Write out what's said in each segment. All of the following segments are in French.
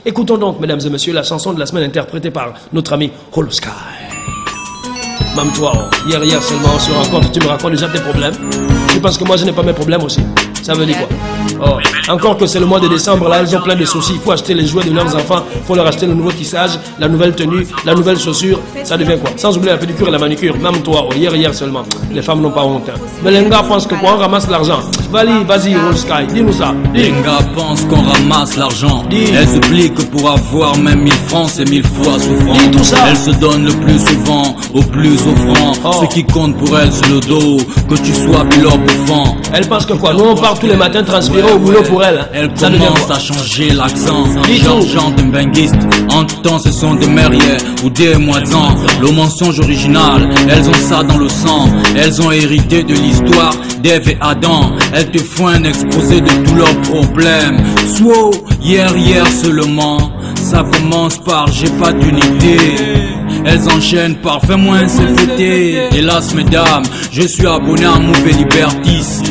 Écoutons donc, mesdames et messieurs, la chanson de la semaine interprétée par notre ami Holo Sky. Même toi, hier seulement on se rencontre, tu me racontes déjà tes problèmes. Tu penses que moi je n'ai pas mes problèmes aussi? Ça veut dire quoi? Oh, encore que c'est le mois de décembre, là, elles ont plein de soucis. Il faut acheter les jouets de leurs enfants, il faut leur acheter le nouveau tissage, la nouvelle tenue, la nouvelle chaussure. Ça devient quoi? Sans oublier la pédicure et la manicure. Même toi, hier seulement. Les femmes n'ont pas honte. Hein. Mais les gars pensent que quoi? On ramasse l'argent. Vas-y, Holo Sky, dis-nous ça. Les gars pensent qu'on ramasse l'argent. Elles s'oublient que pour avoir même 1000 francs, c'est 1000 fois souffrant. Dis tout ça. Elles se donnent le plus souvent au plus offrant. Oh. Ce qui compte pour elles, c'est le dos. Que tu sois bilan bouffant. Elles pensent que quoi? Nous on part tous les matins transpirer au boulot pour elles. Hein. Elles Ça devient commencent quoi? à changer l'accent. Dis tout. Chantent un benguiste. En tout temps, ce sont des mérières ou des moisons. Le mensonge original, elles ont ça dans le sang. Elles ont hérité de l'histoire d'Ève et Adam. Elles te font un exposé de tous leurs problèmes. Soit hier seulement. Ça commence par j'ai pas d'unité. Elles enchaînent par fais-moi un CPT. Hélas mesdames, je suis abonné à Mauvais Libertis.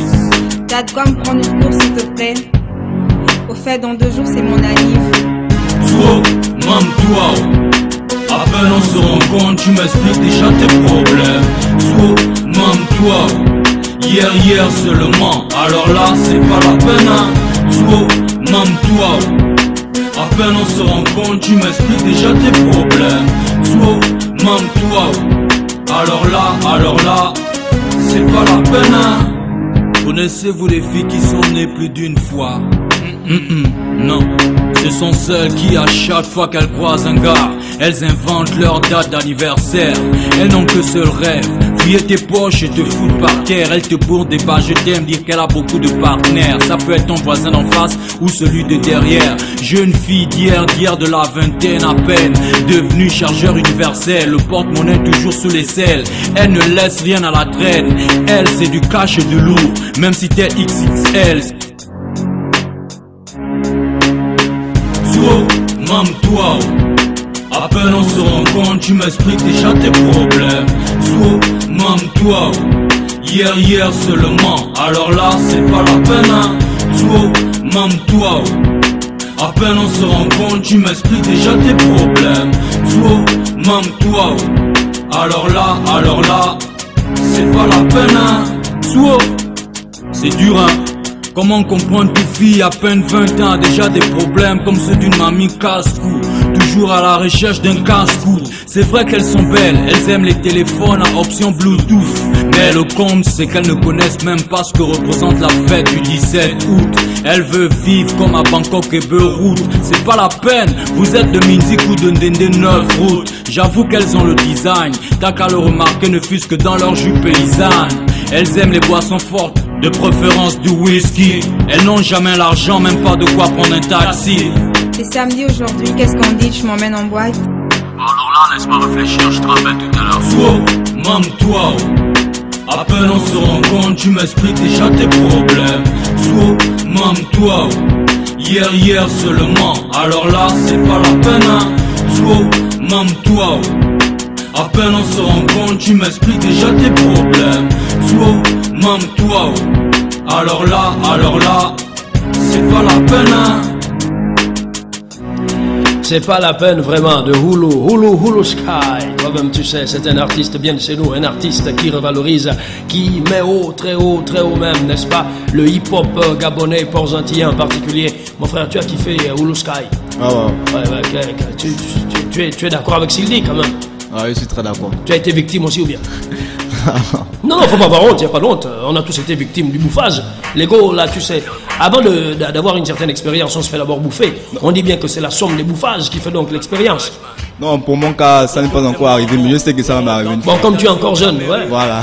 T'as de quoi me prendre une course s'il te plaît? Au fait, dans 2 jours c'est mon anniv. Toi, même toi, à peine on se rencontre, tu m'expliques déjà tes problèmes. Toi, même toi, hier seulement, alors là c'est pas la peine. Hein. Toi, même toi, à peine on se rencontre, tu m'expliques déjà tes problèmes. Toi, même toi, alors là, c'est pas la peine. Hein. Connaissez-vous les filles qui sont nées plus d'une fois? Non, ce sont celles qui à chaque fois qu'elles croisent un gars, elles inventent leur date d'anniversaire. Elles n'ont que seul rêve, fouiller tes poches et te foutre par terre. Elles te bourrent des bas, je t'aime, dire qu'elle a beaucoup de partenaires. Ça peut être ton voisin d'en face ou celui de derrière. Jeune fille d'hier de la vingtaine à peine, devenue chargeur universel. Le porte-monnaie toujours sous les selles. Elle ne laisse rien à la traîne. Elle c'est du cash et de lourd, même si t'es XXL. Même toi, à peine on se rencontre, tu m'expliques déjà tes problèmes. Toi, même toi, hier seulement, alors là c'est pas la peine. Hein. Toi, même toi, à peine on se rencontre, tu m'expliques déjà tes problèmes. Toi, même toi, alors là, c'est pas la peine. Hein. Toi, c'est dur hein. Comment comprendre qu'une fille à peine 20 ans a déjà des problèmes comme ceux d'une mamie casse-cou, toujours à la recherche d'un casse-cou. C'est vrai qu'elles sont belles, elles aiment les téléphones à option Bluetooth, mais le compte c'est qu'elles ne connaissent même pas ce que représente la fête du 17 août. Elles veulent vivre comme à Bangkok et Beyrouth. C'est pas la peine, vous êtes de Minzik ou de Ndende 9 routes. J'avoue qu'elles ont le design, t'as qu'à le remarquer ne fût-ce que dans leur jupe paysanne. Elles aiment les boissons fortes, de préférence du whisky. Elles n'ont jamais l'argent, même pas de quoi prendre un taxi. C'est samedi aujourd'hui, qu'est-ce qu'on dit? Tu m'emmènes en boîte? Alors là, laisse-moi réfléchir, je te rappelle tout à l'heure. Toi, même toi, à peine on se rencontre, tu m'expliques déjà tes problèmes. Toi, même toi, hier seulement, alors là, c'est pas la peine. Hein. Toi, même toi, à peine on se rencontre, tu m'expliques déjà tes problèmes. Toi, même toi, alors là, c'est pas la peine. Hein. C'est pas la peine vraiment de Holo Sky. Toi-même tu sais, c'est un artiste bien de chez nous, un artiste qui revalorise, qui met haut, très haut même, n'est-ce pas? Le hip-hop gabonais, port-gentilien en particulier. Mon frère, tu as kiffé Holo Sky? Ah ouais. Ouais, tu es d'accord avec Sylvie quand même? Ah, je suis très d'accord. Tu as été victime aussi ou bien? Non, faut pas avoir honte, il n'y a pas de honte. On a tous été victimes du bouffage. L'ego, là, tu sais, avant d'avoir une certaine expérience, on se fait d'abord bouffer. On dit bien que c'est la somme des bouffages qui fait donc l'expérience. Non, pour mon cas, ça n'est pas encore arrivé, mais je sais que ça va m'arriver une fois. Bon, comme tu es encore jeune, ouais. Voilà.